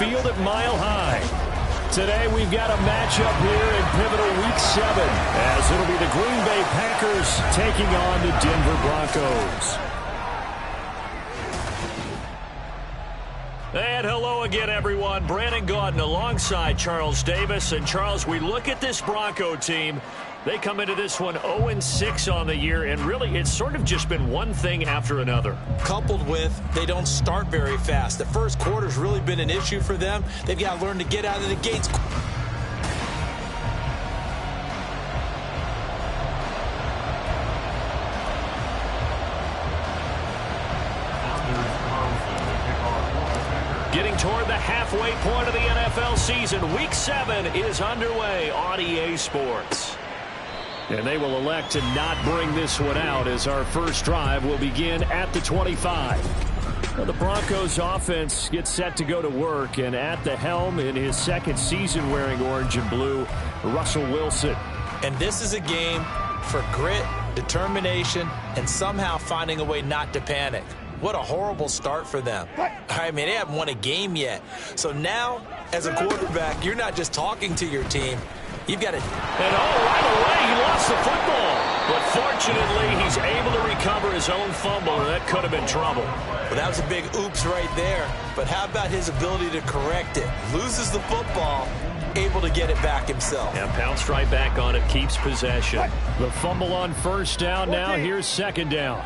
field at Mile High. Today we've got a matchup here in pivotal Week 7 as it'll be the Green Bay Packers taking on the Denver Broncos. And hello again, everyone. Brandon Gaudin alongside Charles Davis. And, Charles, we look at this Bronco team. They come into this one 0-6 on the year, and really it's sort of just been one thing after another. Coupled with they don't start very fast. The first quarter's really been an issue for them. They've got to learn to get out of the gates. Getting toward the halfway point of the NFL season, Week 7 is underway on EA Sports. And they will elect to not bring this one out as our first drive will begin at the 25. Well, the Broncos offense gets set to go to work, and at the helm in his second season wearing orange and blue, Russell Wilson. And this is a game for grit, determination, and somehow finding a way not to panic. What a horrible start for them. I mean, they haven't won a game yet. So now, as a quarterback, you're not just talking to your team. You've got to... And right away, he lost the football. But fortunately, he's able to recover his own fumble, and that could have been trouble. Well, that was a big oops right there. But how about his ability to correct it? Loses the football, able to get it back himself. And pounced right back on it, keeps possession. The fumble on first down now. Here's second down.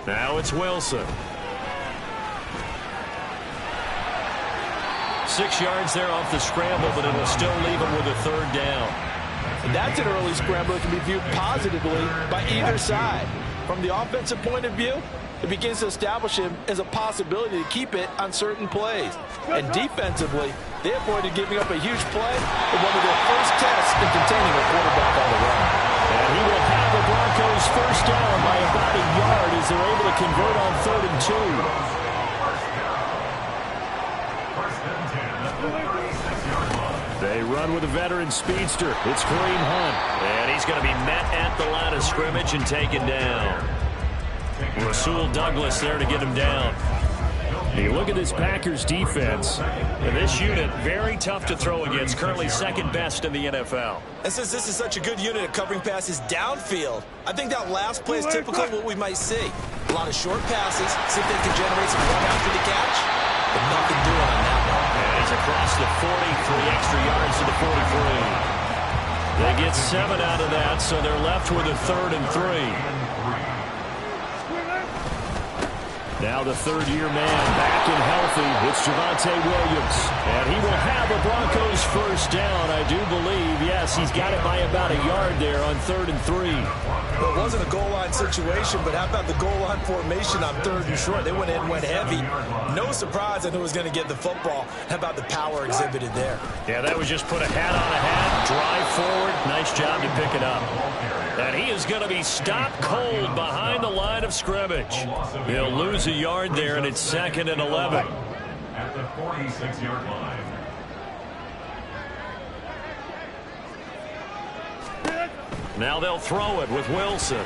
Now it's Wilson. 6 yards there off the scramble, but it'll still leave him with a third down. And that's an early scramble that can be viewed positively by either side. From the offensive point of view, it begins to establish him as a possibility to keep it on certain plays. And defensively, they avoided giving up a huge play in one of their first tests in containing a quarterback on the run. And he will have the Broncos first down by about a yard as they're able to convert on 3rd and 2. They run with a veteran speedster. It's Kareem Hunt. And he's going to be met at the line of scrimmage and taken down. Rasul Douglas there to get him down. You look at this Packers defense, and this unit very tough to throw against, currently second best in the NFL. And since this is such a good unit at covering passes downfield, I think that last play is typical of what we might see. A lot of short passes, see if they can generate some run after the catch, but nothing doing on that one. And he's across the 40, 3 extra yards to the 43. They get 7 out of that, so they're left with a 3rd and 3. Now the third-year man back and healthy. It's Javonte Williams. And he will have the Broncos first down, I do believe. Yes, he's got it by about a yard there on 3rd and 3. Well, it wasn't a goal line situation, but how about the goal line formation on 3rd and short? They went in, went heavy. No surprise on who was going to get the football. How about the power exhibited there? Yeah, that was just put a hat on a hat, drive forward. Nice job to pick it up. And he is going to be stopped cold behind the line of scrimmage. He'll lose a yard there, and it's 2nd and 11. At the 46-yard line. Now they'll throw it with Wilson.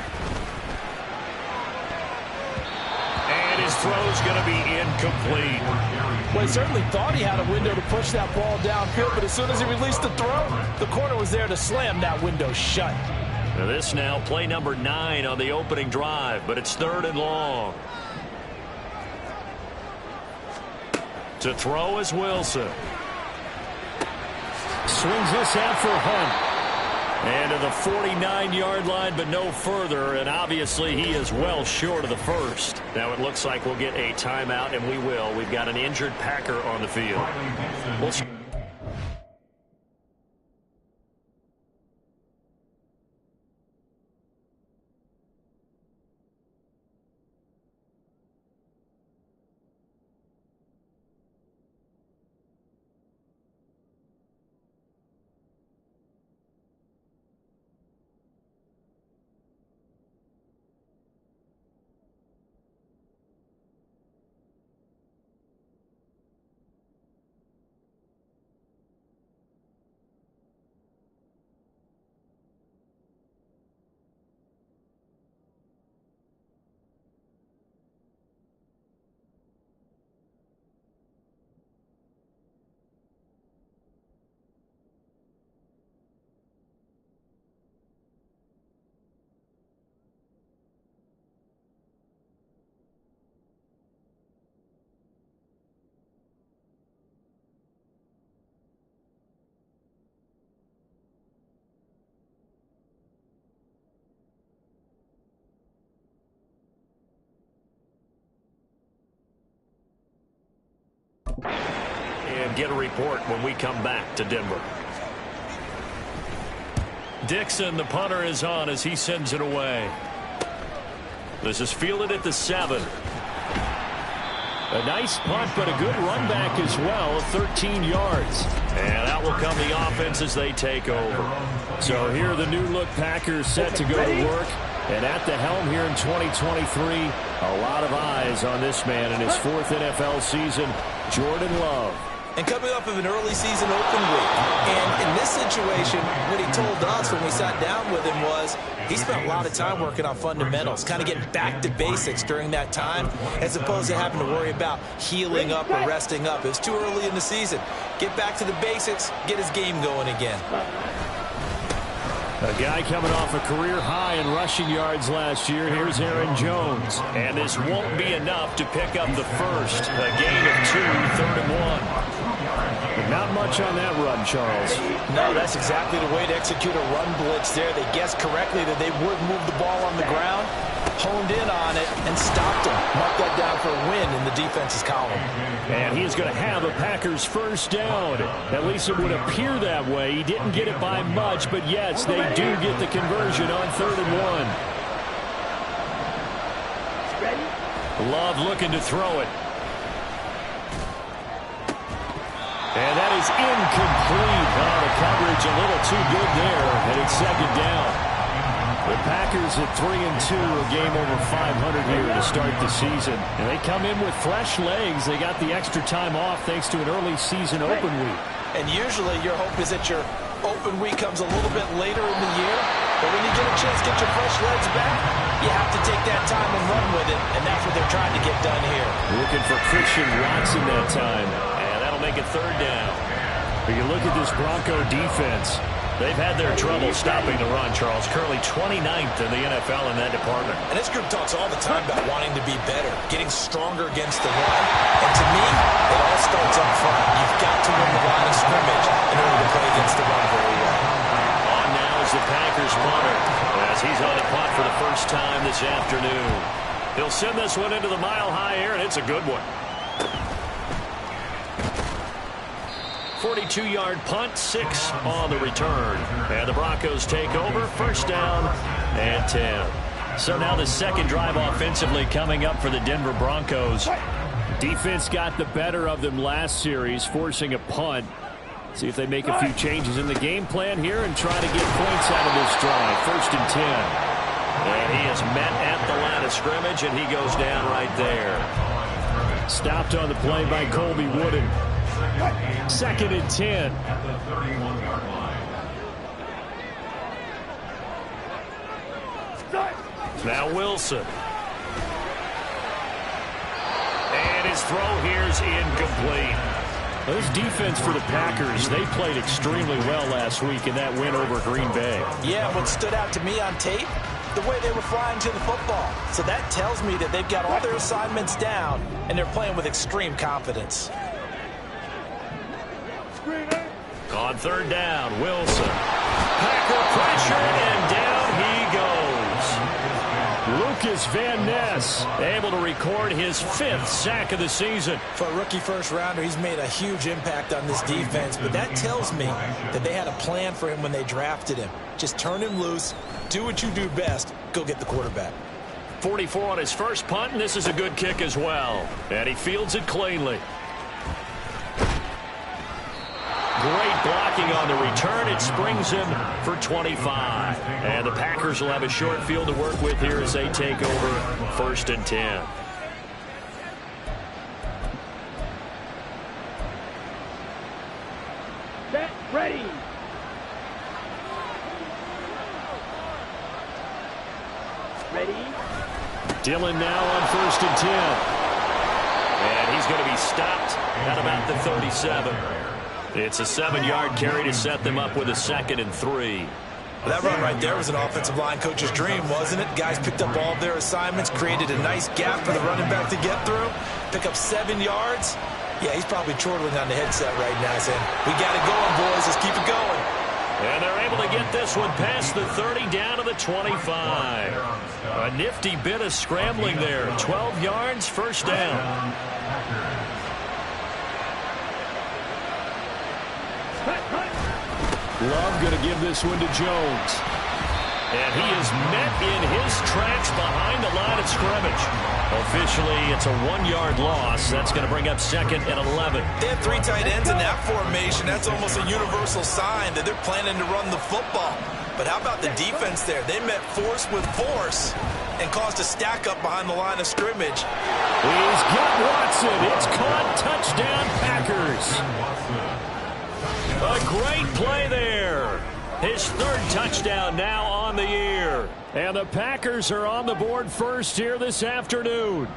And his throw's going to be incomplete. Well, he certainly thought he had a window to push that ball downfield, but as soon as he released the throw, the corner was there to slam that window shut. Now this now play number 9 on the opening drive, but it's 3rd and long. To throw is Wilson. Swings this out for Hunt. And to the 49-yard line, but no further. And obviously he is well short of the first. Now it looks like we'll get a timeout, and we will. We've got an injured Packer on the field. We'll and get a report when we come back to Denver. Dixon, the punter, is on as he sends it away. This is fielded at the 7. A nice punt, but a good run back as well, 13 yards. And out will come the offense as they take over. So here the new-look Packers set to go to work. And at the helm here in 2023, a lot of eyes on this man in his 4th NFL season, Jordan Love. And coming off of an early season open week. And in this situation, what he told us when we sat down with him was he spent a lot of time working on fundamentals, kind of getting back to basics during that time, as opposed to having to worry about healing up or resting up. It was too early in the season. Get back to the basics, get his game going again. A guy coming off a career high in rushing yards last year. Here's Aaron Jones. And this won't be enough to pick up the first. A gain of 2, 3rd and 1. Not much on that run, Charles. No, that's exactly the way to execute a run blitz there. They guessed correctly that they would move the ball on the ground, honed in on it, and stopped him. Mark that down for a win in the defense's column. And he is going to have a Packers first down. At least it would appear that way. He didn't get it by much, but yes, they do get the conversion on 3rd and 1. Love looking to throw it. And that is incomplete. Oh, the coverage a little too good there, and it's 2nd down. The Packers at 3-2, a game over 500 here to start the season. And they come in with fresh legs. They got the extra time off thanks to an early season open week. And usually your hope is that your open week comes a little bit later in the year. But when you get a chance to get your fresh legs back, you have to take that time and run with it. And that's what they're trying to get done here. Looking for Christian Watson that time. And that'll make it 3rd down. But you look at this Bronco defense. They've had their trouble stopping the run, Charles. Currently 29th in the NFL in that department. And this group talks all the time about wanting to be better, getting stronger against the run. And to me, it all starts up front. You've got to win the line of scrimmage in order to play against the run very well. On now is the Packers punter as he's on the punt for the first time this afternoon. He'll send this one into the mile-high air, and it's a good one. 42-yard punt, 6 on the return. And the Broncos take over, first down and 10. So now the second drive offensively coming up for the Denver Broncos. Defense got the better of them last series, forcing a punt. See if they make a few changes in the game plan here and try to get points out of this drive. 1st and 10. And he is met at the line of scrimmage, and he goes down right there. Stopped on the play by Colby Wooden. 2nd and 10. Now Wilson. And his throw here is incomplete. Well, this defense for the Packers, they played extremely well last week in that win over Green Bay. Yeah, what stood out to me on tape, the way they were flying to the football. So that tells me that they've got all their assignments down, and they're playing with extreme confidence. On 3rd down, Wilson. Packer pressure, and down he goes. Lucas Van Ness able to record his 5th sack of the season. For a rookie first-rounder, he's made a huge impact on this defense, but that tells me that they had a plan for him when they drafted him. Just turn him loose, do what you do best, go get the quarterback. 44 on his first punt, and this is a good kick as well. And he fields it cleanly. Great blocking on the return. It springs him for 25. And the Packers will have a short field to work with here as they take over 1st and 10. Set, ready. Ready. Dillon now on 1st and 10. And he's going to be stopped at about the 37. It's a 7-yard carry to set them up with a 2nd and 3. That run right there was an offensive line coach's dream, wasn't it? Guys picked up all of their assignments, created a nice gap for the running back to get through, pick up 7 yards. Yeah, he's probably chortling on the headset right now saying, we got it going, boys. Let's keep it going. And they're able to get this one past the 30 down to the 25. A nifty bit of scrambling there. 12 yards, first down. Love going to give this one to Jones. And he is met in his tracks behind the line of scrimmage. Officially, it's a 1-yard loss. That's going to bring up 2nd and 11. They have 3 tight ends in that formation. That's almost a universal sign that they're planning to run the football. But how about the defense there? They met force with force and caused a stack up behind the line of scrimmage. He's got Watson. It's caught. Touchdown, Packers. A great play there. His 3rd touchdown now on the year. And the Packers are on the board first here this afternoon.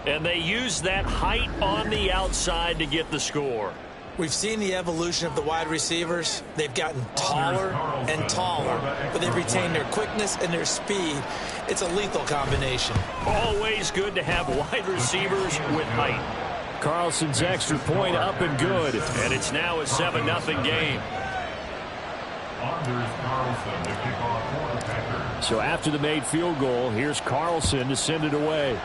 And they use that height on the outside to get the score. We've seen the evolution of the wide receivers. They've gotten taller and taller, but they've retained their quickness and their speed. It's a lethal combination. Always good to have wide receivers with height. Carlson's extra point up and good, and it's now a 7-0 game. So after the made field goal, here's Carlson to send it away.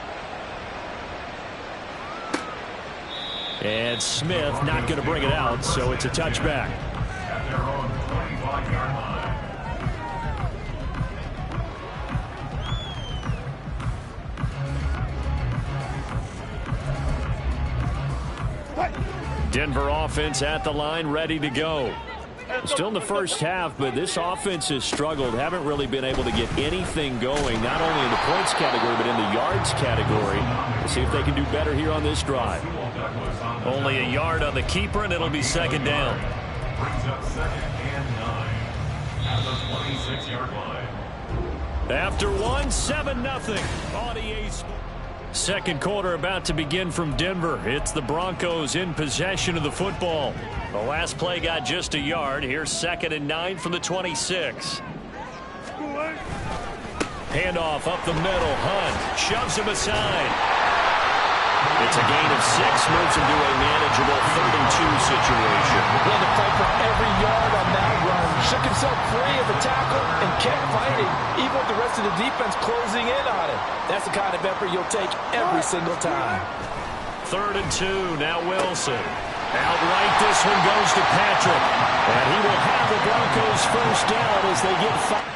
And Smith not going to bring it out, so it's a touchback. At their own 25-yard line. Denver offense at the line, ready to go. Still in the first half, but this offense has struggled. Haven't really been able to get anything going, not only in the points category, but in the yards category. Let's see if they can do better here on this drive. Only a yard on the keeper, and it'll be 2nd down. Brings up 2nd and 9 at the 26-yard line. After 7-0. ODA Sports. Second quarter about to begin from Denver. It's the Broncos in possession of the football. The last play got just a yard. Here's 2nd and 9 from the 26. Handoff up the middle. Hunt shoves him aside. It's a gain of 6, moves him to a manageable 3rd and 2 situation. He had to fight for every yard on that run. Shook himself free of the tackle and kept fighting, even with the rest of the defense closing in on him. That's the kind of effort you'll take every single time. 3rd and 2, now Wilson. Outright, this one goes to Patrick. And he will have the Broncos first down as they get 5.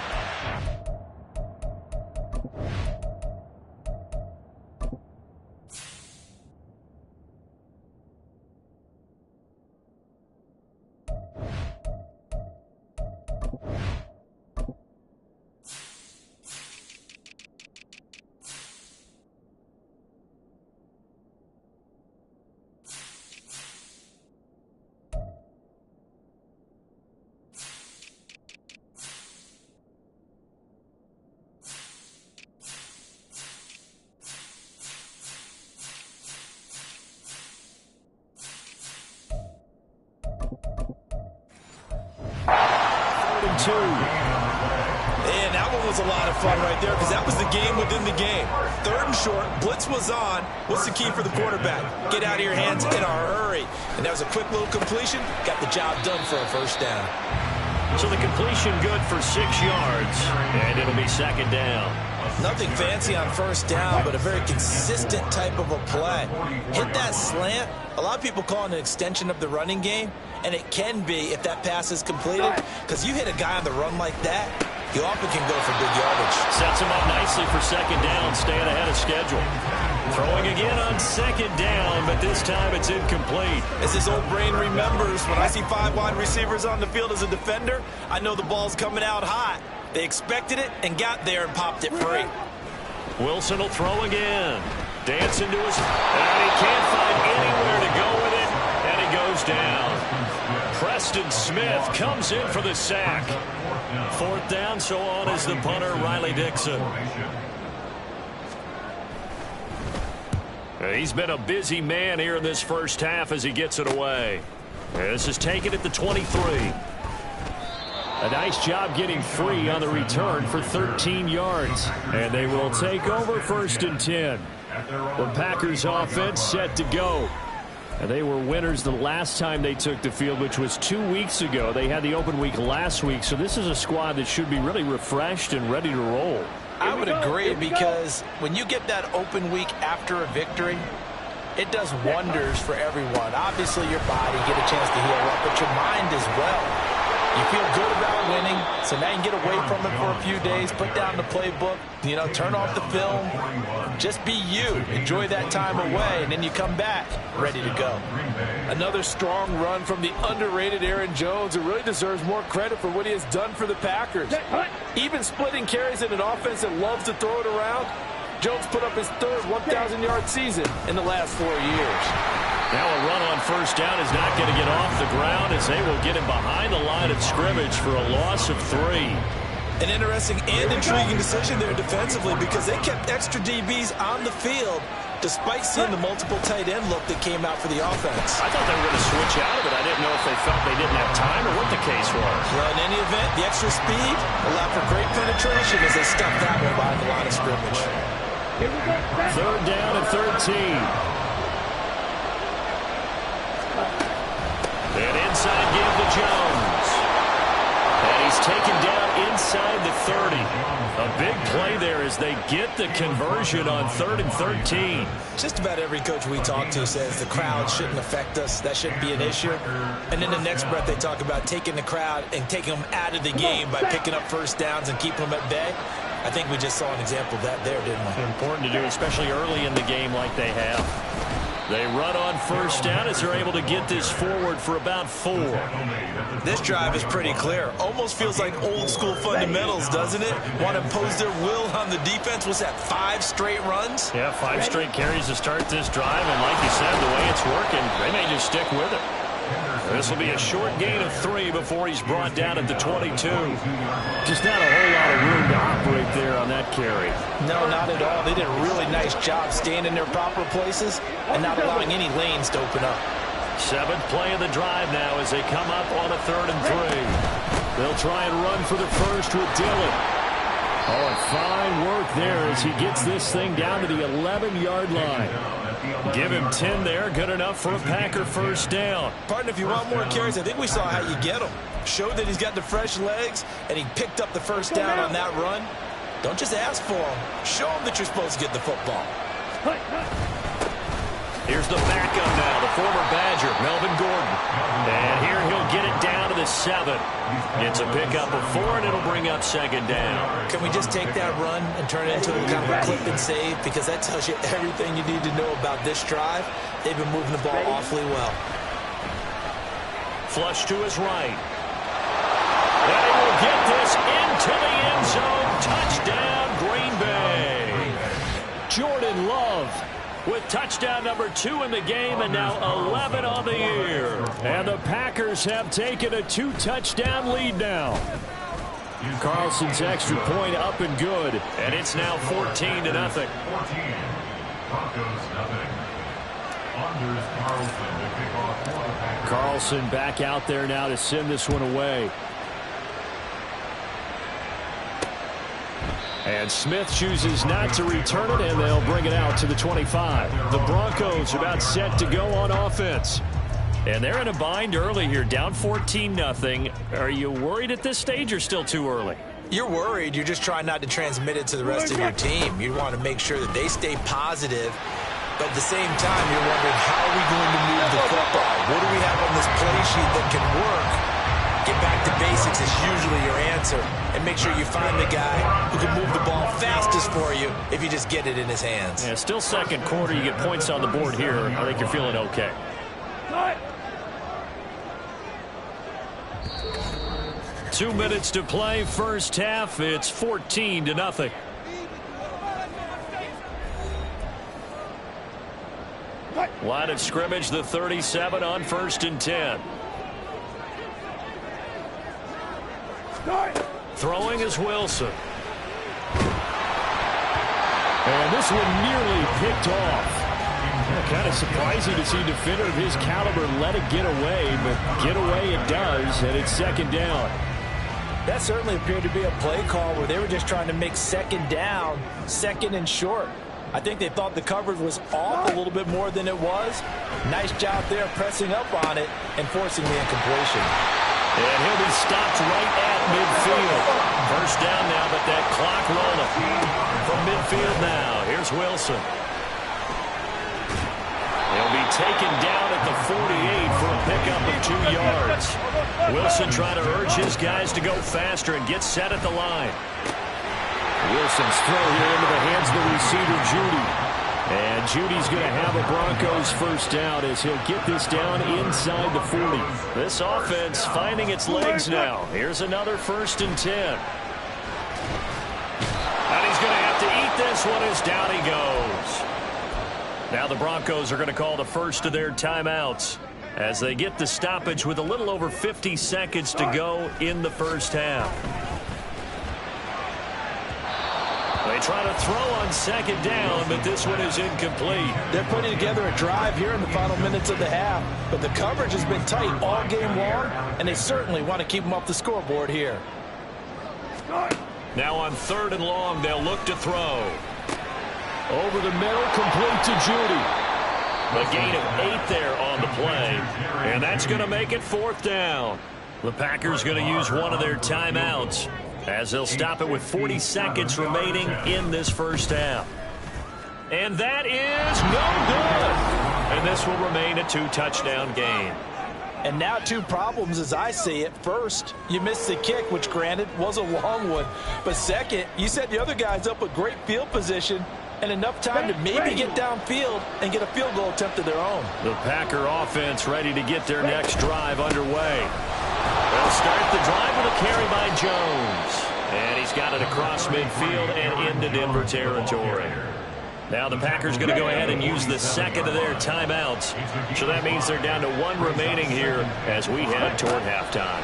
And that one was a lot of fun right there because that was the game within the game. 3rd and short, blitz was on. What's the key for the quarterback? Get out of your hands in a hurry. And that was a quick little completion. Got the job done for a first down. So the completion good for 6 yards, and it'll be 2nd down. Nothing fancy on first down, but a very consistent type of a play. Hit that slant. A lot of people call it an extension of the running game, and it can be if that pass is completed, because you hit a guy on the run like that, you often can go for big yardage. Sets him up nicely for 2nd down, staying ahead of schedule. Throwing again on 2nd down, but this time it's incomplete. As his old brain remembers, when I see 5 wide receivers on the field as a defender, I know the ball's coming out hot. They expected it and got there and popped it free. Wilson will throw again. Dance into his... And he can't find anywhere to go with it, and he goes down. Preston Smith comes in for the sack. 4th down, so on is the punter, Riley Dixon. He's been a busy man here in this first half as he gets it away. This is taken at the 23. A nice job getting free on the return for 13 yards. And they will take over 1st and 10. The Packers offense set to go. And they were winners the last time they took the field, which was 2 weeks ago. They had the open week last week, so this is a squad that should be really refreshed and ready to roll. I would agree, because when you get that open week after a victory, it does wonders for everyone. Obviously, your body, get a chance to heal up, but your mind as well. You feel good about winning, so now you can get away from it for a few days, put down the playbook, turn off the film, just be you. Enjoy that time away, and then you come back ready to go. Another strong run from the underrated Aaron Jones, who really deserves more credit for what he has done for the Packers. Even splitting carries in an offense that loves to throw it around, Jones put up his third 1,000-yard season in the last 4 years. Now a run on first down is not going to get off the ground as they will get him behind the line of scrimmage for a loss of 3. An interesting and intriguing decision there defensively because they kept extra DBs on the field despite seeing the multiple tight end look that came out for the offense. I thought they were going to switch out of it. I didn't know if they felt they didn't have time or what the case was. Well, in any event, the extra speed allowed for great penetration as they stuffed that one behind the line of scrimmage. Third down and 13. And inside give to Jones. And he's taken down inside the 30. A big play there as they get the conversion on 3rd and 13. Just about every coach we talk to says the crowd shouldn't affect us. That shouldn't be an issue. And in the next breath, they talk about taking the crowd and taking them out of the game by picking up first downs and keeping them at bay. I think we just saw an example of that there, didn't we? Important to do, especially early in the game like they have. They run on first down as they're able to get this forward for about 4. This drive is pretty clear. Almost feels like old school fundamentals, doesn't it? Want to impose their will on the defense. What's that, 5 straight runs? Yeah, 5 straight carries to start this drive. And like you said, the way it's working, they may just stick with it. This will be a short gain of 3 before he's brought down at the 22. Just not a whole lot of room to operate there on that carry. No, not at all. They did a really nice job staying in their proper places and not allowing any lanes to open up. 7th play of the drive now as they come up on a 3rd and 3. They'll try and run for the first with Dillon. Oh, and fine work there as he gets this thing down to the 11-yard line. Give him 10 there. Good enough for a Packer first down. Partner, if you want more carries, I think we saw how you get them. Showed that he's got the fresh legs, and he picked up the first down on that run. Don't just ask for them. Show them that you're supposed to get the football. Here's the backup now, the former Badger, Melvin Gordon. And here he'll get it down to the 7. It's a pickup of 4, and it'll bring up 2nd down. Can we just take that run and turn it into kind of a clip and save? Because that tells you everything you need to know about this drive. They've been moving the ball awfully well. Flush to his right. And he will get this into the end zone. Touchdown, Green Bay. Jordan Love with touchdown number 2 in the game and now 11 on the year. And the Packers have taken a 2-touchdown lead now. Carlson's extra point up and good. And it's now 14-0. 14. Broncos nothing. Anders Carlson to kick off for the Packers. Carlson back out there now to send this one away. And Smith chooses not to return it, and they'll bring it out to the 25. The Broncos about set to go on offense. And they're in a bind early here, down 14-0. Are you worried at this stage or still too early? You're worried. You're just trying not to transmit it to the rest of your team. You want to make sure that they stay positive. But at the same time, you're wondering, how are we going to move the football? What do we have on this play sheet that can work? Get back to basics is usually your answer. And make sure you find the guy who can move the ball fastest for you if you just get it in his hands. Yeah, still second quarter. You get points on the board here. I think you're feeling okay. 2 minutes to play first half. It's 14-0. Line of scrimmage, the 37 on 1st and 10. Throwing is Wilson. And this one nearly picked off. Kind of surprising to see a defender of his caliber let it get away, but get away it does, and it's 2nd down. That certainly appeared to be a play call where they were just trying to make 2nd down, 2nd and short. I think they thought the coverage was off a little bit more than it was. Nice job there pressing up on it and forcing the incompletion. And he'll be stopped right at midfield. First down now, but that clock rolling. From midfield now, here's Wilson. He'll be taken down at the 48 for a pickup of 2 yards. Wilson trying to urge his guys to go faster and get set at the line. Wilson's throw here into the hands of the receiver, Judy. And Judy's going to have a Broncos first down as he'll get this down inside the 40. This offense finding its legs now. Here's another 1st and 10. And he's going to have to eat this one as down he goes. Now the Broncos are going to call the first of their timeouts as they get the stoppage with a little over 50 seconds to go in the first half. They try to throw on 2nd down, but this one is incomplete. They're putting together a drive here in the final minutes of the half, but the coverage has been tight all game long, and they certainly want to keep them off the scoreboard here. Now on 3rd and long, they'll look to throw. Over the middle, complete to Judy. A gain of 8 there on the play, and that's going to make it 4th down. The Packers going to use one of their timeouts as they'll stop it with 40 seconds remaining in this first half. And that is no good. And this will remain a 2-touchdown game. And now 2 problems as I see it. First, you missed the kick, which granted was a long one. But second, you set the other guys up with great field position and enough time to maybe get downfield and get a field goal attempt of their own. The Packer offense ready to get their next drive underway. They'll start the drive with a carry by Jones. And he's got it across midfield and into Denver territory. Now the Packers going to go ahead and use the 2nd of their timeouts. So that means they're down to 1 remaining here as we head toward halftime.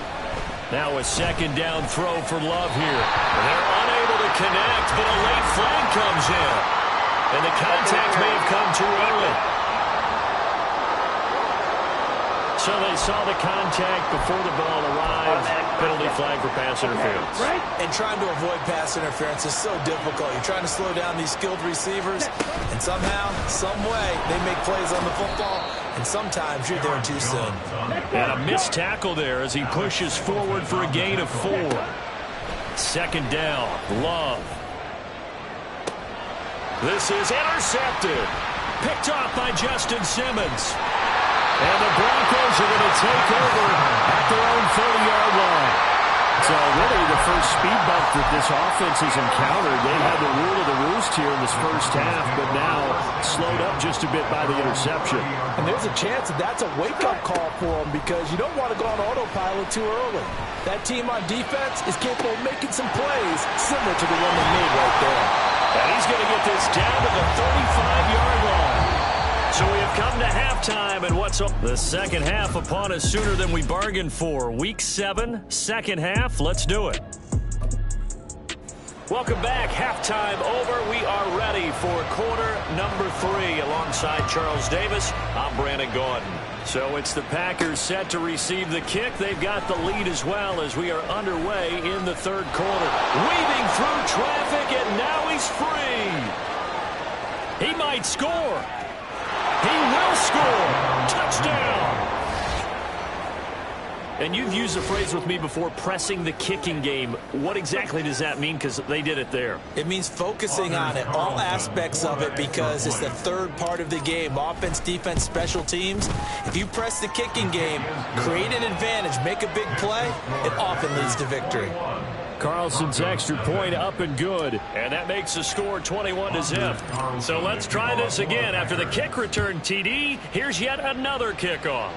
Now a 2nd down throw for Love here. They're unable to connect, but a late flag comes in. And the contact may have come too early. So they saw the contact before the ball arrived. Penalty flag for pass interference. And trying to avoid pass interference is so difficult. You're trying to slow down these skilled receivers, and somehow, some way, they make plays on the football, and sometimes you're there too soon. And a missed tackle there as he pushes forward for a gain of 4. 2nd down, Love. This is intercepted. Picked off by Justin Simmons. And the Broncos are going to take over at their own 30-yard line. So really the first speed bump that this offense has encountered. They had the rule of the roost here in this first half, but now slowed up just a bit by the interception. And there's a chance that that's a wake-up call for them because you don't want to go on autopilot too early. That team on defense is capable of making some plays similar to the one they made right there. And he's going to get this down to the 35-yard line. So we have come to halftime, and what's up? The second half upon us sooner than we bargained for. Week 7, second half. Let's do it. Welcome back. Halftime over. We are ready for quarter number 3. Alongside Charles Davis, I'm Brandon Gordon. So it's the Packers set to receive the kick. They've got the lead as well as we are underway in the 3rd quarter. Weaving through traffic, and now he's free. He might score. He will score. Touchdown. And you've used the phrase with me before, pressing the kicking game. What exactly does that mean? Because they did it there. It means focusing on it, all aspects of it, because it's the 3rd part of the game. Offense, defense, special teams. If you press the kicking game, create an advantage, make a big play, it often leads to victory. Carlson's extra point up and good. And that makes the score 21-0. So let's try this again. After the kick return TD, here's yet another kickoff.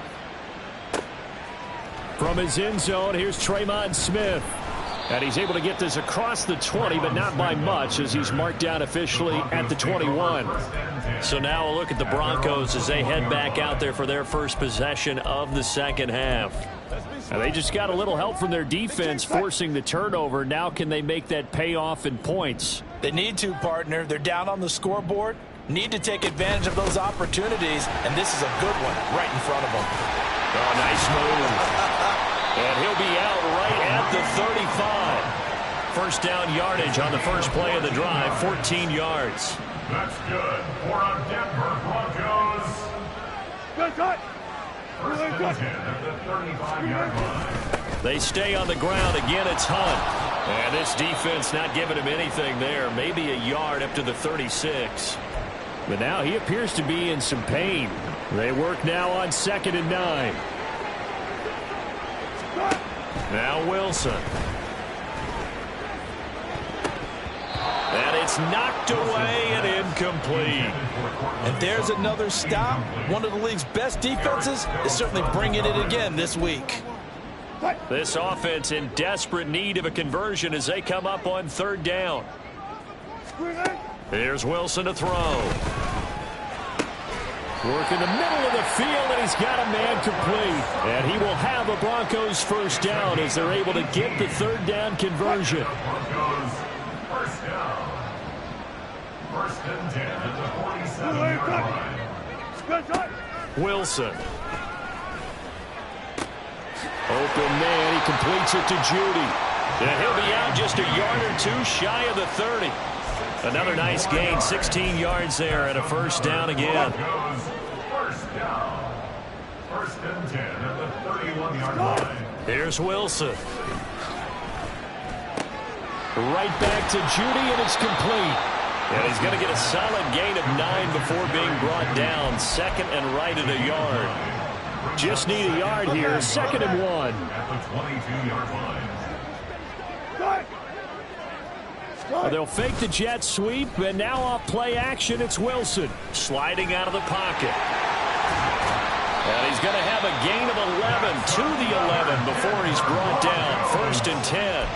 From his end zone, here's Tremon Smith. And he's able to get this across the 20, but not by much as he's marked down officially at the 21. So now a look at the Broncos as they head back out there for their first possession of the second half. And they just got a little help from their defense forcing the turnover. Now can they make that pay off in points? They need to, partner. They're down on the scoreboard. Need to take advantage of those opportunities, and this is a good one right in front of them. Oh, nice move. And he'll be out right at the 35. First down yardage on the first play of the drive, 14 yards. That's good for our Denver Broncos. Good cut. First and 10 at the 35-yard line. They stay on the ground. Again, it's Hunt. And this defense not giving him anything there. Maybe a yard up to the 36. But now he appears to be in some pain. They work now on 2nd and 9. Now Wilson. And it's knocked away and incomplete. And there's another stop. One of the league's best defenses is certainly bringing it again this week. This offense in desperate need of a conversion as they come up on third down. Here's Wilson to throw. Work in the middle of the field, and he's got a man complete. And he will have a Broncos first down as they're able to get the third down conversion. Broncos first down. First and 10 at the 47-yard line. Wilson. Open man, he completes it to Judy. And he'll be out just a yard or two shy of the 30. Another nice gain, 16 yards there and a first down again. First down. First and 10 at the 31-yard line. Here's Wilson. Right back to Judy, and it's complete. And he's going to get a solid gain of 9 before being brought down. Second and right at a yard. Just need a yard here. Second and 1. At the 22-yard line. They'll fake the jet sweep, and now off play action, it's Wilson. Sliding out of the pocket. And he's going to have a gain of 11 to the 11 before he's brought down. First and 10.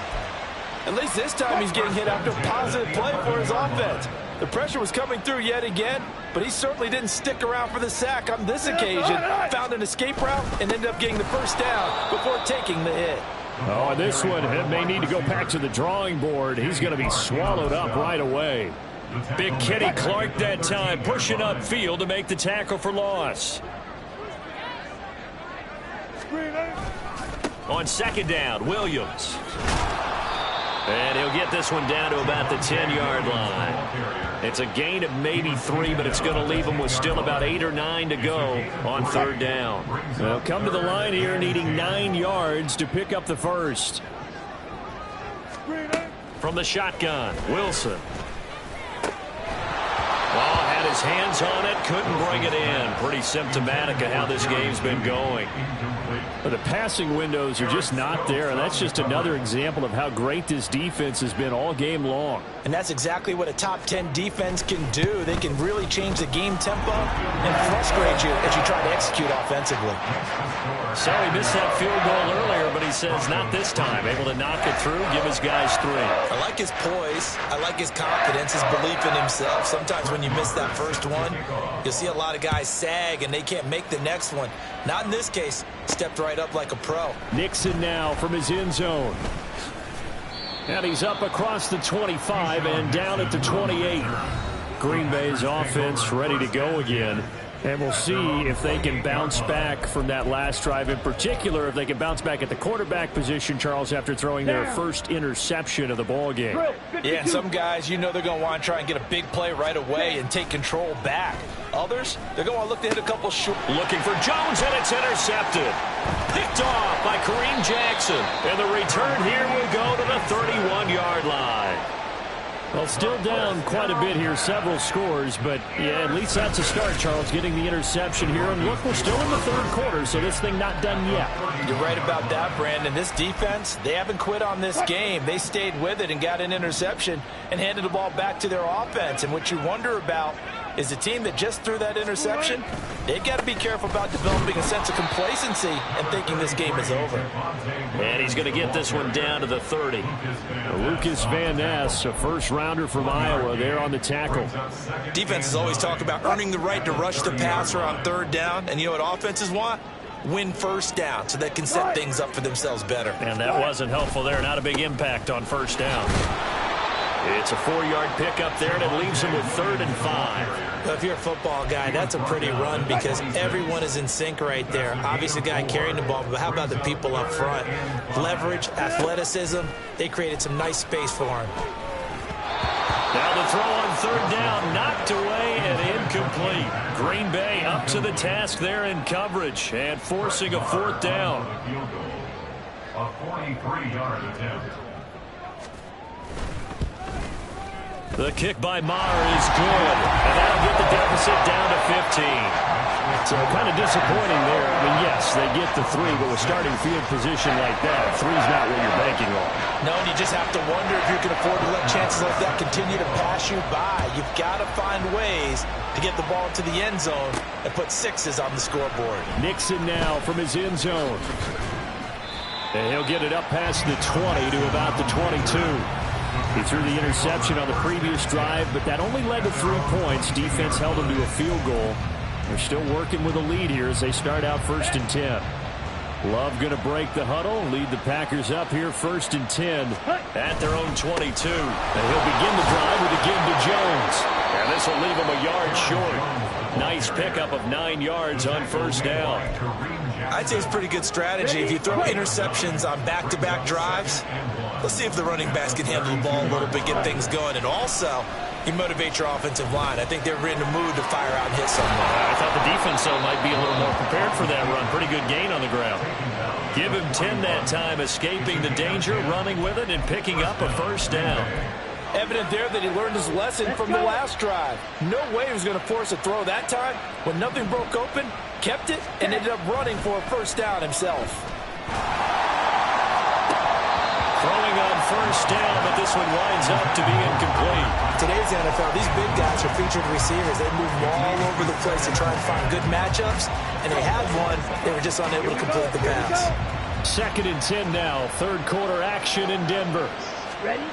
At least this time he's getting hit after a positive play for his offense. The pressure was coming through yet again, but he certainly didn't stick around for the sack on this occasion. Found an escape route and ended up getting the first down before taking the hit. Oh, and this one may need to go back to the drawing board. He's going to be swallowed up right away. Big Kenny Clark that time, pushing upfield to make the tackle for loss. On second down, Williams. And he'll get this one down to about the 10-yard line. It's a gain of maybe 3, but it's going to leave him with still about 8 or 9 to go on third down. They'll come to the line here needing 9 yards to pick up the first. From the shotgun, Wilson. Oh, had his hands on it, couldn't bring it in. Pretty symptomatic of how this game's been going. The passing windows are just not there, and that's just another example of how great this defense has been all game long. And that's exactly what a top 10 defense can do. They can really change the game tempo and frustrate you as you try to execute offensively. So he missed that field goal earlier, but he says not this time. Able to knock it through, give his guys 3. I like his poise. I like his confidence, his belief in himself. Sometimes when you miss that first one, you'll see a lot of guys sag and they can't make the next one. Not in this case. Stepped right up like a pro. Nixon now from his end zone. And he's up across the 25 and down at the 28. Green Bay's offense ready to go again. And we'll see if they can bounce back from that last drive. In particular, if they can bounce back at the quarterback position, Charles, after throwing their first interception of the ball game. Yeah, and some guys, you know they're going to want to try and get a big play right away and take control back. Others, they're going to look to hit a couple short. Looking for Jones, and it's intercepted. Picked off by Kareem Jackson. And the return here will go to the 31-yard line. Well, still down quite a bit here, several scores, but yeah, at least that's a start, Charles, getting the interception here. And look, we're still in the third quarter, so this thing not done yet. You're right about that, Brandon. This defense, they haven't quit on this game. They stayed with it and got an interception and handed the ball back to their offense. And what you wonder about is the team that just threw that interception, they've got to be careful about developing a sense of complacency and thinking this game is over. And he's going to get this one down to the 30. Lucas Van Ness, a first-rounder from Iowa, there on the tackle. Defenses always talk about earning the right to rush the passer on third down. And you know what offenses want? Win first down so they can set things up for themselves better. And that wasn't helpful there. Not a big impact on first down. It's a 4-yard pickup there, and it leaves him with 3rd and 5. Well, if you're a football guy, that's a pretty run because everyone is in sync right there. Obviously, the guy carrying the ball, but how about the people up front? Leverage, athleticism, they created some nice space for him. Now the throw on third down, knocked away and incomplete. Green Bay up to the task there in coverage and forcing a 4th down. A 43-yard attempt. The kick by Maher is good, and that'll get the deficit down to 15. So kind of disappointing there. I mean, yes, they get the 3, but with starting field position like that, 3's not what you're banking on. No, and you just have to wonder if you can afford to let chances like that continue to pass you by. You've got to find ways to get the ball into the end zone and put 6s on the scoreboard. Nixon now from his end zone. And he'll get it up past the 20 to about the 22. He threw the interception on the previous drive, but that only led to 3 points. Defense held him to a field goal. They're still working with a lead here as they start out 1st and 10. Love going to break the huddle, lead the Packers up here 1st and 10 at their own 22. And he'll begin the drive with a give to Jones. And this will leave him a yard short. Nice pickup of 9 yards on 1st down. I'd say it's pretty good strategy. If you throw interceptions on back-to-back drives, let's see if the running backs can handle the ball a little bit, get things going. And also, you motivate your offensive line. I think they're in the mood to fire out and hit someone. I thought the defense, though, might be a little more prepared for that run. Pretty good gain on the ground. Give him 10 that time, escaping the danger, running with it, and picking up a 1st down. Evident there that he learned his lesson from the last drive. No way he was going to force a throw that time. When nothing broke open, kept it, and ended up running for a 1st down himself. Throwing on 1st down, but this one winds up to be incomplete. Today's NFL, these big guys are featured receivers. They move all over the place to try and find good matchups, and they had one. They were just unable to complete the pass. 2nd and 10 now. 3rd quarter action in Denver. Ready?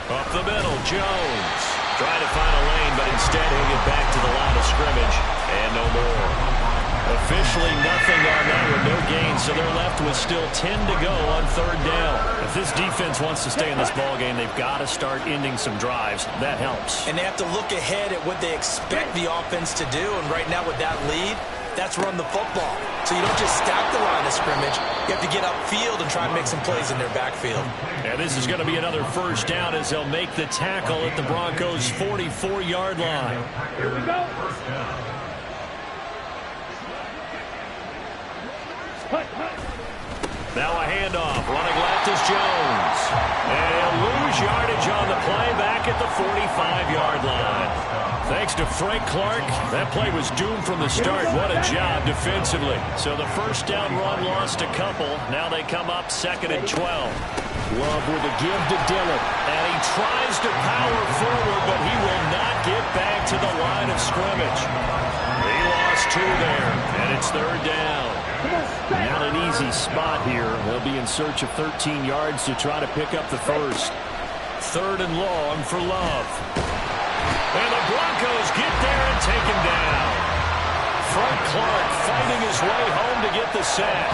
Up the middle, Jones. Trying to find a lane, but instead he'll get back to the line of scrimmage. And no more. Officially nothing on that one, no gain, so they're left with still 10 to go on 3rd down. If this defense wants to stay in this ballgame, they've got to start ending some drives. That helps. And they have to look ahead at what they expect the offense to do, and right now with that lead, that's run the football. So you don't just stack the line of scrimmage. You have to get upfield and try and make some plays in their backfield. And this is going to be another 1st down as they'll make the tackle at the Broncos' 44-yard line. Here we go. Now a handoff. Running left is Jones. And he'll lose yardage on the play back at the 45-yard line. Thanks to Frank Clark, that play was doomed from the start. What a job defensively. So the 1st down run lost a couple. Now they come up 2nd and 12. Love with a give to Dillon. And he tries to power forward, but he will not get back to the line of scrimmage. He lost 2 there, and it's 3rd down. Not an easy spot here. They'll be in search of 13 yards to try to pick up the 1st. 3rd and long for Love. And the Broncos get there and take him down. Frank Clark fighting his way home to get the sack.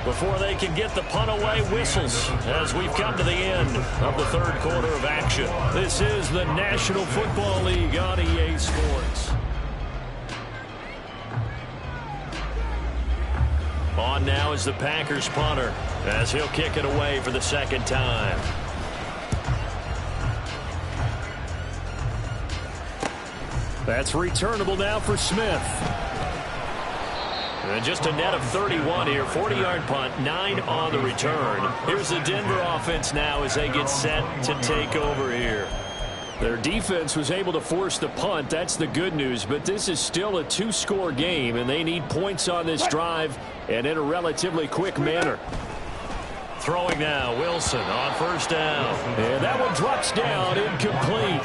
Before they can get the punt away, whistles as we've come to the end of the 3rd quarter of action. This is the National Football League on EA Sports. On now is the Packers punter as he'll kick it away for the 2nd time. That's returnable now for Smith. And just a net of 31 here. 40-yard punt, 9 on the return. Here's the Denver offense now as they get set to take over here. Their defense was able to force the punt. That's the good news. But this is still a 2-score game, and they need points on this drive and in a relatively quick manner. Throwing now, Wilson on 1st down. And that one drops down, incomplete.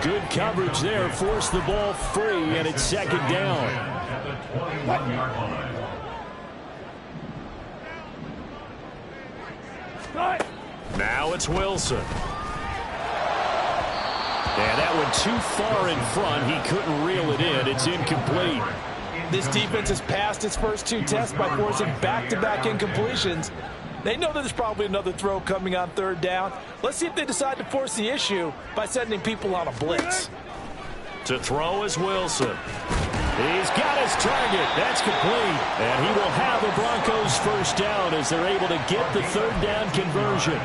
Good coverage there, forced the ball free, and it's 2nd down. Now it's Wilson. And that one too far in front. He couldn't reel it in. It's incomplete. This defense has passed its first 2 tests by forcing back-to-back incompletions. They know there's probably another throw coming on 3rd down. Let's see if they decide to force the issue by sending people on a blitz. To throw is Wilson. He's got his target. That's complete. And he will have the Broncos 1st down as they're able to get the 3rd down conversion.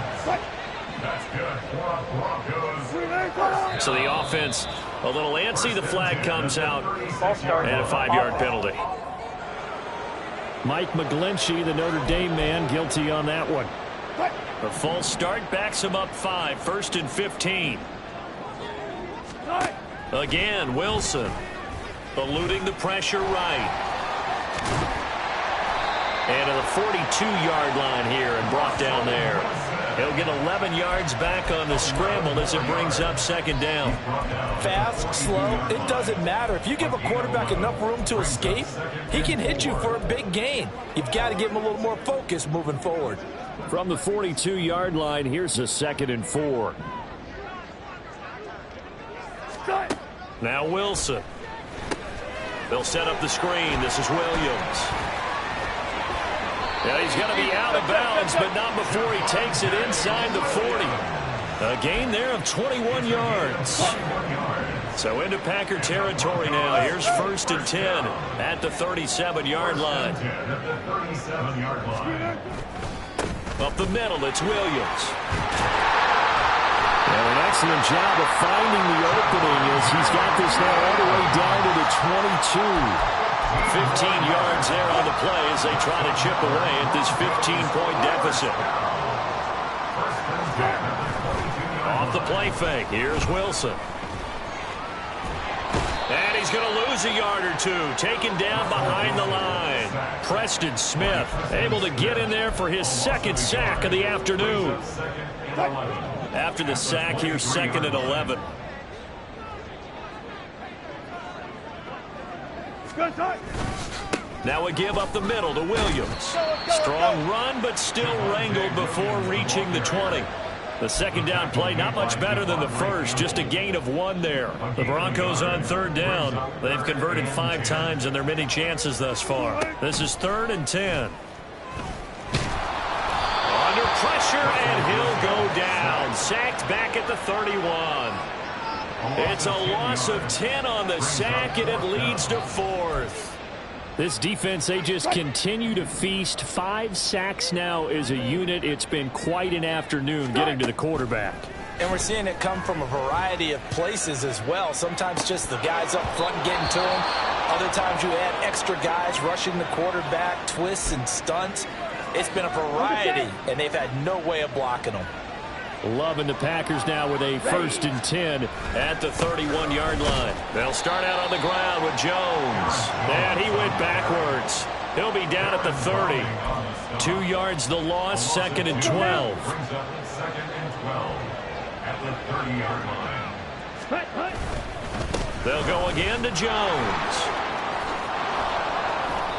That's good for Broncos. So the offense a little antsy. The flag comes out and a 5-yard penalty. Mike McGlinchey, the Notre Dame man, guilty on that one. A false start backs him up 5. 1st and 15. Again, Wilson. Eluding the pressure right. And to the 42-yard line here and brought down there. He'll get 11 yards back on the scramble as it brings up second down. Fast, slow, it doesn't matter. If you give a quarterback enough room to escape, he can hit you for a big gain. You've got to give him a little more focus moving forward. From the 42-yard line, here's a 2nd and 4. Now Wilson. They'll set up the screen. This is Williams. Yeah, he's going to be out of bounds, but not before he takes it inside the 40. A gain there of 21 yards. So into Packer territory now. Here's 1st and 10 at the 37-yard line. Up the middle, it's Williams. And an excellent job of finding the opening as he's got this now all the way down to the 22. 15 yards there on the play as they try to chip away at this 15-point deficit. Off the play fake, here's Wilson. And he's going to lose a yard or two, taken down behind the line. Preston Smith able to get in there for his 2nd sack of the afternoon. After the sack, here's 2nd and 11. Now a give up the middle to Williams. Strong run, but still wrangled before reaching the 20. The 2nd down play, not much better than the first, just a gain of 1 there. The Broncos on 3rd down. They've converted 5 times in their many chances thus far. This is 3rd and 10. Under pressure, and he'll go down. Sacked back at the 31. It's a loss of 10 on the sack, and it leads to 4th. This defense, they just continue to feast. 5 sacks now as a unit. It's been quite an afternoon getting to the quarterback. And we're seeing it come from a variety of places as well. Sometimes just the guys up front getting to him. Other times you add extra guys rushing the quarterback, twists and stunts. It's been a variety, and they've had no way of blocking them. Loving the Packers now with a 1st and 10 at the 31-yard line. They'll start out on the ground with Jones. And he went backwards. He'll be down at the 30. 2 yards the loss, 2nd and 12. Brings up 2nd and 12 at the 30-yard line. They'll go again to Jones.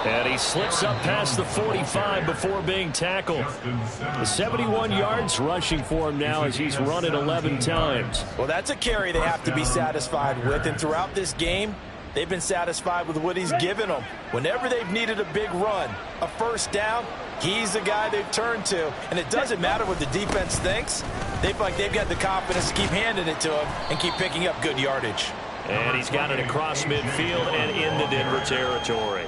And he slips up past the 45 before being tackled. 71 yards rushing for him now as he's run it 11 times. Well, that's a carry they have to be satisfied with. And throughout this game, they've been satisfied with what he's given them. Whenever they've needed a big run, a 1st down, he's the guy they've turned to. And it doesn't matter what the defense thinks. They feel like they've got the confidence to keep handing it to him and keep picking up good yardage. And he's got it across midfield and into Denver territory.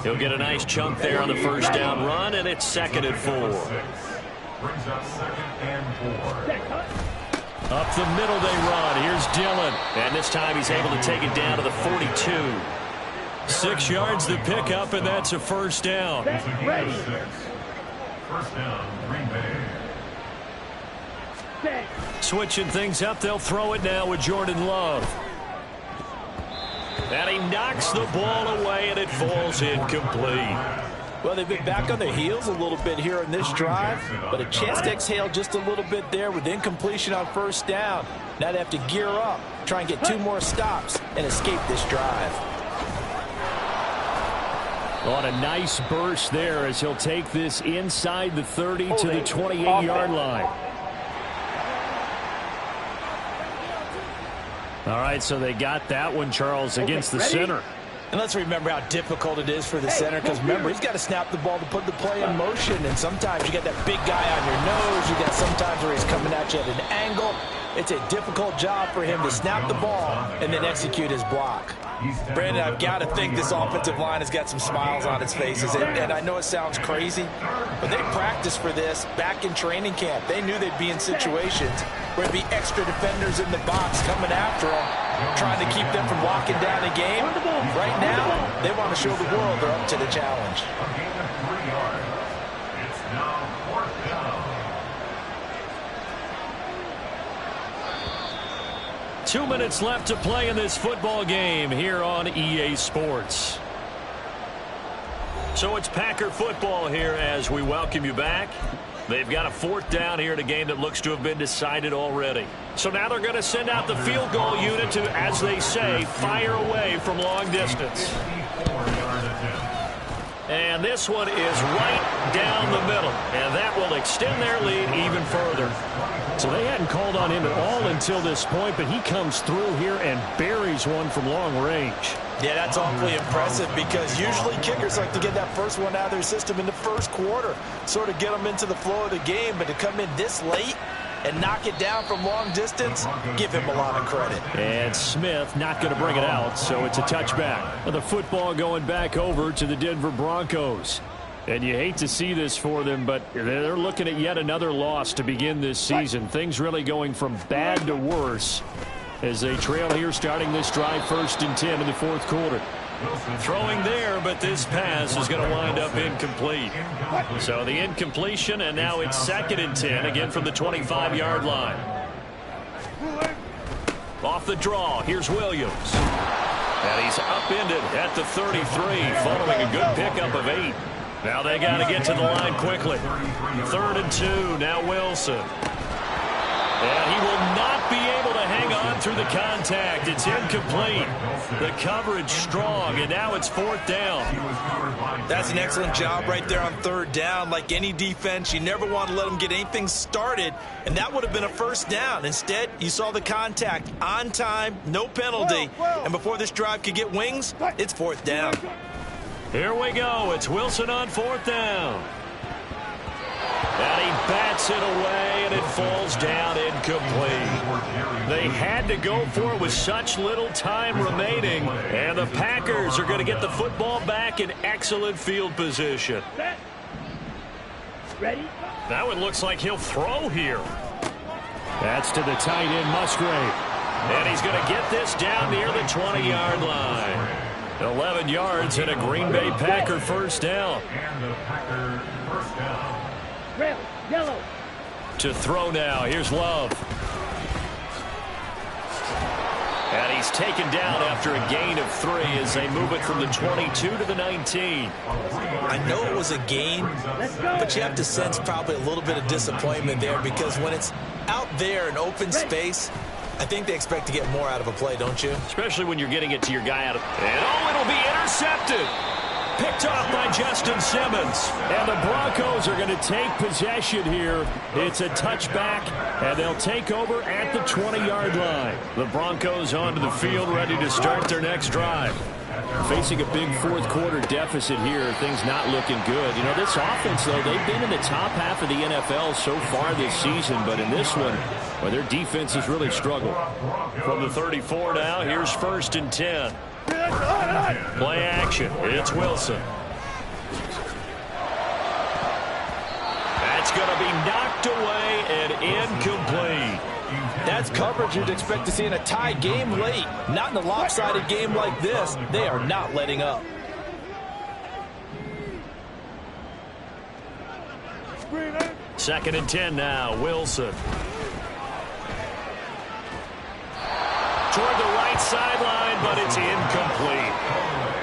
He'll get a nice chunk there on the 1st down run, and it's 2nd and 4. Brings up 2nd and 4. Up the middle they run. Here's Dillon. And this time he's able to take it down to the 42. 6 yards to pick up, and that's a 1st down. Ready. 1st down, Green Bay. Switching things up, they'll throw it now with Jordan Love. And he knocks the ball away, and it falls incomplete. Well, they've been back on their heels a little bit here in this drive, but a chance to exhale just a little bit there with incompletion on 1st down. Now they have to gear up, try and get 2 more stops, and escape this drive. On a nice burst there as he'll take this inside the 30 to the 28-yard line. All right, so they got that one, Charles, against the center. And let's remember how difficult it is for the center, because remember, he's got to snap the ball to put the play in motion, and sometimes you got that big guy on your nose. You got sometimes where he's coming at you at an angle. It's a difficult job for him to snap the ball and then execute his block. Brandon, I've got to think this offensive line has got some smiles on its faces, and I know it sounds crazy, but they practiced for this back in training camp. They knew they'd be in situations where there'd be extra defenders in the box coming after them, trying to keep them from locking down a game. Right now, they want to show the world they're up to the challenge. A gain of 3 yards. It's now 4th down. 2 minutes left to play in this football game here on EA Sports. So it's Packer football here as we welcome you back. They've got a 4th down here in a game that looks to have been decided already. So now they're going to send out the field goal unit to, as they say, fire away from long distance. And this one is right down the middle, and that will extend their lead even further. So they hadn't called on him at all until this point, but he comes through here and buries one from long range. Yeah, that's awfully impressive because usually kickers like to get that first one out of their system in the first quarter, sort of get them into the flow of the game, but to come in this late and knock it down from long distance, give him a lot of credit. And Smith not going to bring it out, so it's a touchback. The football going back over to the Denver Broncos. And you hate to see this for them, but they're looking at yet another loss to begin this season. Things really going from bad to worse as they trail here starting this drive 1st and 10 in the 4th quarter. Throwing there, but this pass is going to wind up incomplete. So the incompletion, and now it's 2nd and 10, again from the 25-yard line. Off the draw, here's Williams. And he's upended at the 33, following a good pickup of 8. Now they got to get to the line quickly. 3rd and 2, now Wilson. And he will not be able to hang on through the contact. It's incomplete. The coverage strong, and now it's 4th down. That's an excellent job right there on 3rd down. Like any defense, you never want to let them get anything started, and that would have been a 1st down. Instead, you saw the contact on time, no penalty, and before this drive could get wings, it's 4th down. Here we go. It's Wilson on 4th down. And he bats it away, and it falls down incomplete. They had to go for it with such little time remaining, and the Packers are going to get the football back in excellent field position. Ready? That one looks like he'll throw here. That's to the tight end, Musgrave. And he's going to get this down near the 20-yard line. 11 yards and a Green Bay Packer 1st down. And the Packer 1st down. Red, yellow. To throw now. Here's Love. And he's taken down after a gain of 3 as they move it from the 22 to the 19. I know it was a gain, but you have to sense probably a little bit of disappointment there because when it's out there in open space, I think they expect to get more out of a play, don't you? Especially when you're getting it to your guy out of... And it'll be intercepted. Picked off by Justin Simmons. And the Broncos are going to take possession here. It's a touchback, and they'll take over at the 20-yard line. The Broncos onto the field, ready to start their next drive. Facing a big 4th quarter deficit here, things not looking good. You know, this offense, though, they've been in the top half of the NFL so far this season, but in this one, well, their defense has really struggled. From the 34 now, here's 1st and 10. Play action. It's Wilson. That's going to be knocked away and incomplete. That's coverage you'd expect to see in a tie game late. Not in a lopsided game like this. They are not letting up. Second and 10 now. Wilson. Toward the right sideline, but it's incomplete.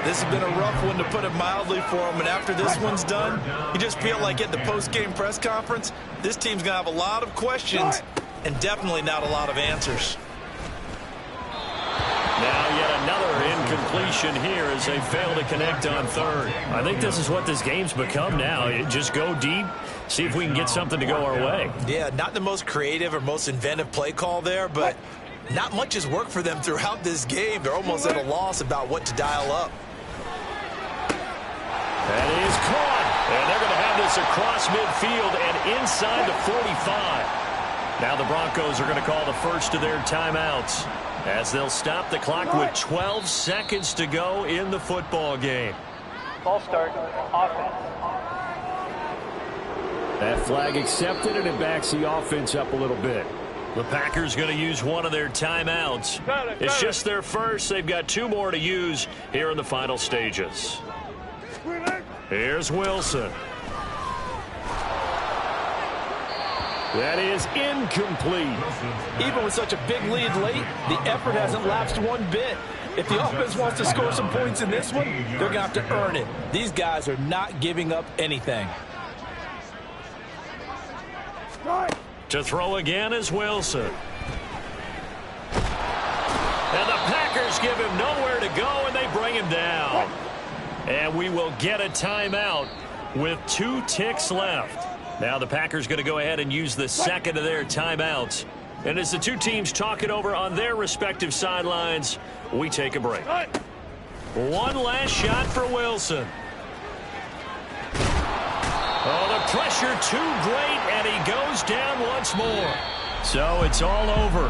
This has been a rough one, to put it mildly, for him. And after this one's done, you just feel like at the post-game press conference, this team's going to have a lot of questions and definitely not a lot of answers. Now yet another incompletion here as they fail to connect on 3rd. I think this is what this game's become now. Just go deep, see if we can get something to go our way. Yeah, not the most creative or most inventive play call there, but not much has worked for them throughout this game. They're almost at a loss about what to dial up. That is caught. And they're going to have this across midfield and inside the 45. Now the Broncos are going to call the first of their timeouts as they'll stop the clock with 12 seconds to go in the football game. Ball start. Offense. That flag accepted, and it backs the offense up a little bit. The Packers going to use one of their timeouts. It's just their first. They've got 2 more to use here in the final stages. Here's Wilson. That is incomplete. Even with such a big lead late, the effort hasn't lapsed one bit. If the offense wants to score some points in this one, they're going to have to earn it. These guys are not giving up anything. To throw again is Wilson. And the Packers give him nowhere to go, and they bring him down. And we will get a timeout with 2 ticks left. Now the Packers going to go ahead and use the second of their timeouts. And as the two teams talk it over on their respective sidelines, we take a break. One last shot for Wilson. Oh, the pressure too great, and he goes down once more. So it's all over.